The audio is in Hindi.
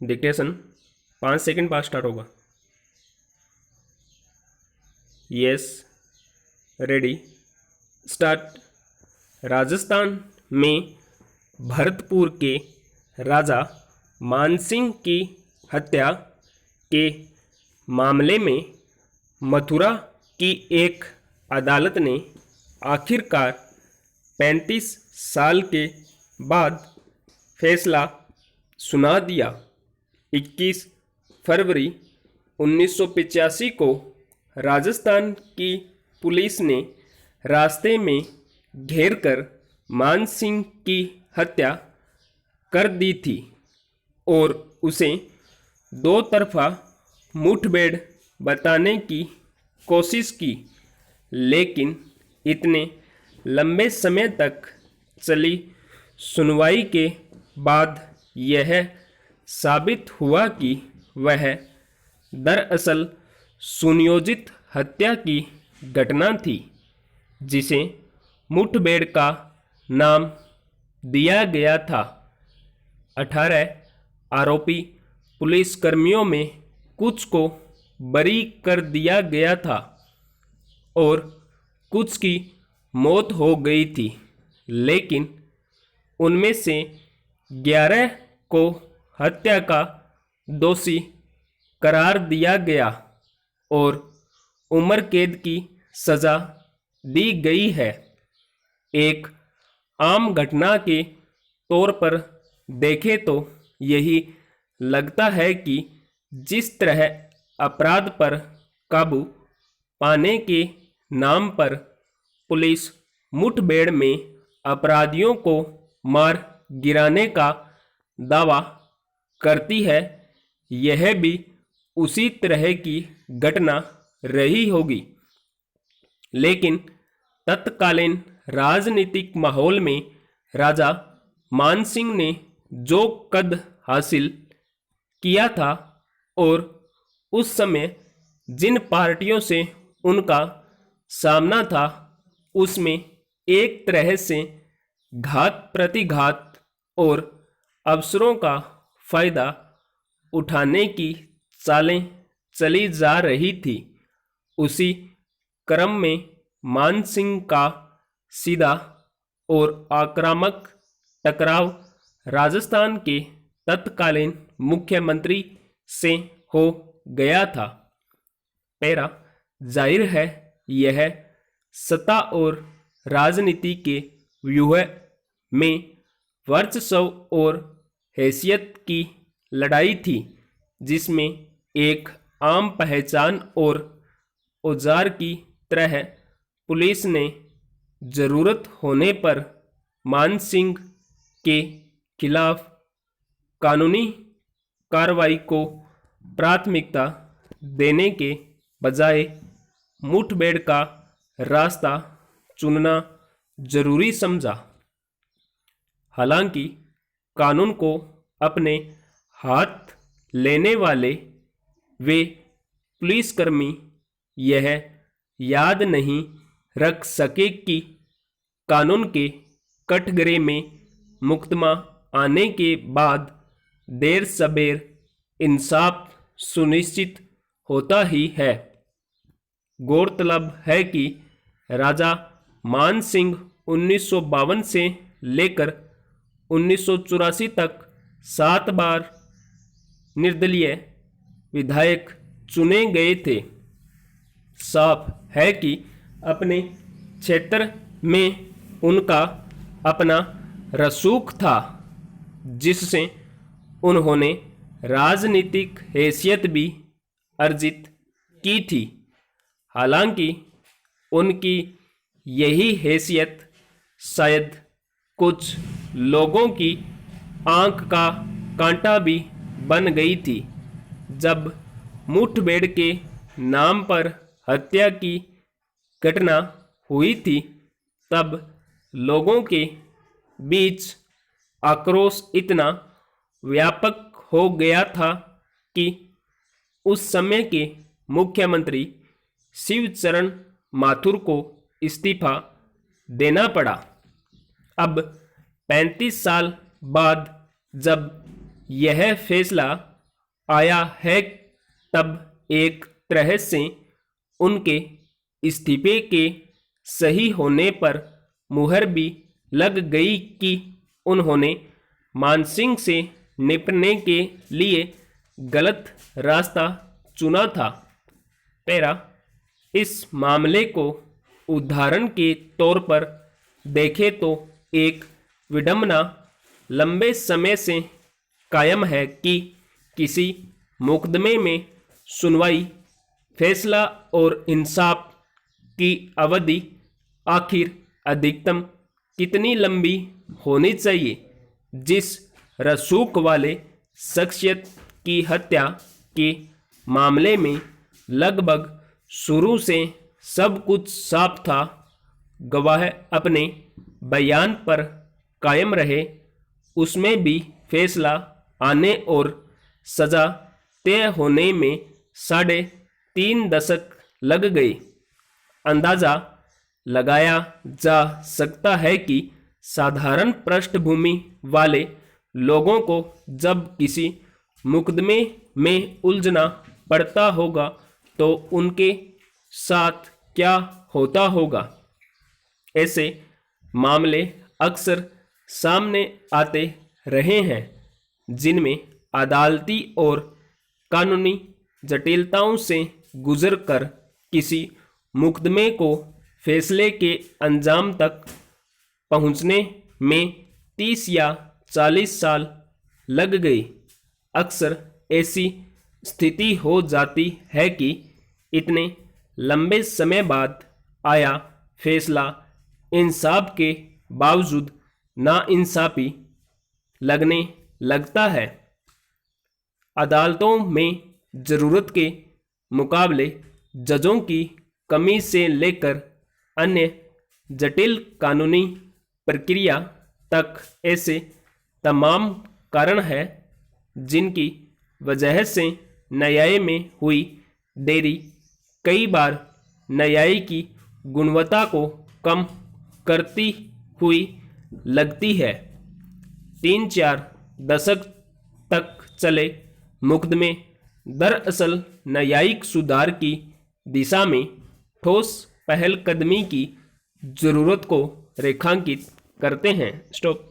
डिक्टेशन 5 सेकंड बाद स्टार्ट होगा। Yes, ready, start. राजस्थान में भरतपुर के राजा मानसिंह की हत्या के मामले में मथुरा की एक अदालत ने आखिरकार 35 साल के बाद फैसला सुना दिया। 21 फरवरी 1985 को राजस्थान की पुलिस ने रास्ते में घेरकर मानसिंह की हत्या कर दी थी और उसे दो तरफा मुठभेड़ बताने की कोशिश की, लेकिन इतने लंबे समय तक चली सुनवाई के बाद यह साबित हुआ कि वह दरअसल सुनियोजित हत्या की घटना थी, जिसे मुठभेड़ का नाम दिया गया था। 18 आरोपी पुलिसकर्मियों में कुछ को बरी कर दिया गया था और कुछ की मौत हो गई थी, लेकिन उनमें से 11 को हत्या का दोषी करार दिया गया और उम्र कैद की सज़ा दी गई है। एक आम घटना के तौर पर देखें तो यही लगता है कि जिस तरह अपराध पर काबू पाने के नाम पर पुलिस मुठभेड़ में अपराधियों को मार गिराने का दावा करती है, यह भी उसी तरह की घटना रही होगी। लेकिन तत्कालीन राजनीतिक माहौल में राजा मानसिंह ने जो कद हासिल किया था और उस समय जिन पार्टियों से उनका सामना था, उसमें एक तरह से घात प्रतिघात और अवसरों का फायदा उठाने की चालें चली जा रही थी। उसी क्रम में मानसिंह का सीधा और आक्रामक टकराव राजस्थान के तत्कालीन मुख्यमंत्री से हो गया था। पैरा जाहिर है यह सत्ता और राजनीति के व्यूह में वर्चस्व और हैसियत की लड़ाई थी, जिसमें एक आम पहचान और औजार की तरह पुलिस ने जरूरत होने पर मानसिंह के खिलाफ कानूनी कार्रवाई को प्राथमिकता देने के बजाय मुठभेड़ का रास्ता चुनना जरूरी समझा। हालांकि कानून को अपने हाथ लेने वाले वे पुलिसकर्मी यह याद नहीं रख सके कि कानून के कटघरे में मुकदमा आने के बाद देर सबेर इंसाफ सुनिश्चित होता ही है। गौरतलब है कि राजा मानसिंह 1952 से लेकर 1984 तक 7 बार निर्दलीय विधायक चुने गए थे। साफ है कि अपने क्षेत्र में उनका अपना रसूख था, जिससे उन्होंने राजनीतिक हैसियत भी अर्जित की थी। हालांकि उनकी यही हैसियत शायद कुछ लोगों की आंख का कांटा भी बन गई थी। जब मुठभेड़ के नाम पर हत्या की घटना हुई थी, तब लोगों के बीच आक्रोश इतना व्यापक हो गया था कि उस समय के मुख्यमंत्री शिवचरण माथुर को इस्तीफा देना पड़ा। अब 35 साल बाद जब यह फैसला आया है, तब एक तरह से उनके इस्तीफे के सही होने पर मुहर भी लग गई कि उन्होंने मानसिंह से निपटने के लिए गलत रास्ता चुना था। पैरा, इस मामले को उदाहरण के तौर पर देखें तो एक विडंबना लंबे समय से कायम है कि किसी मुकदमे में सुनवाई, फैसला और इंसाफ की अवधि आखिर अधिकतम कितनी लंबी होनी चाहिए। जिस रसूख वाले शख्सियत की हत्या के मामले में लगभग शुरू से सब कुछ साफ था, गवाह अपने बयान पर कायम रहे, उसमें भी फैसला आने और सजा तय होने में 3.5 दशक लग गए। अंदाजा लगाया जा सकता है कि साधारण पृष्ठभूमि वाले लोगों को जब किसी मुकदमे में उलझना पड़ता होगा तो उनके साथ क्या होता होगा। ऐसे मामले अक्सर सामने आते रहे हैं जिनमें अदालती और कानूनी जटिलताओं से गुजरकर किसी मुकदमे को फैसले के अंजाम तक पहुंचने में 30 या 40 साल लग गए। अक्सर ऐसी स्थिति हो जाती है कि इतने लंबे समय बाद आया फैसला इंसाफ के बावजूद नाइंसाफी लगने लगता है। अदालतों में ज़रूरत के मुकाबले जजों की कमी से लेकर अन्य जटिल कानूनी प्रक्रिया तक ऐसे तमाम कारण हैं जिनकी वजह से न्याय में हुई देरी कई बार न्याय की गुणवत्ता को कम करती हुई लगती है। 3-4 दशक तक चले मुकदमे दरअसल न्यायिक सुधार की दिशा में ठोस पहलकदमी की जरूरत को रेखांकित करते हैं। स्टॉप।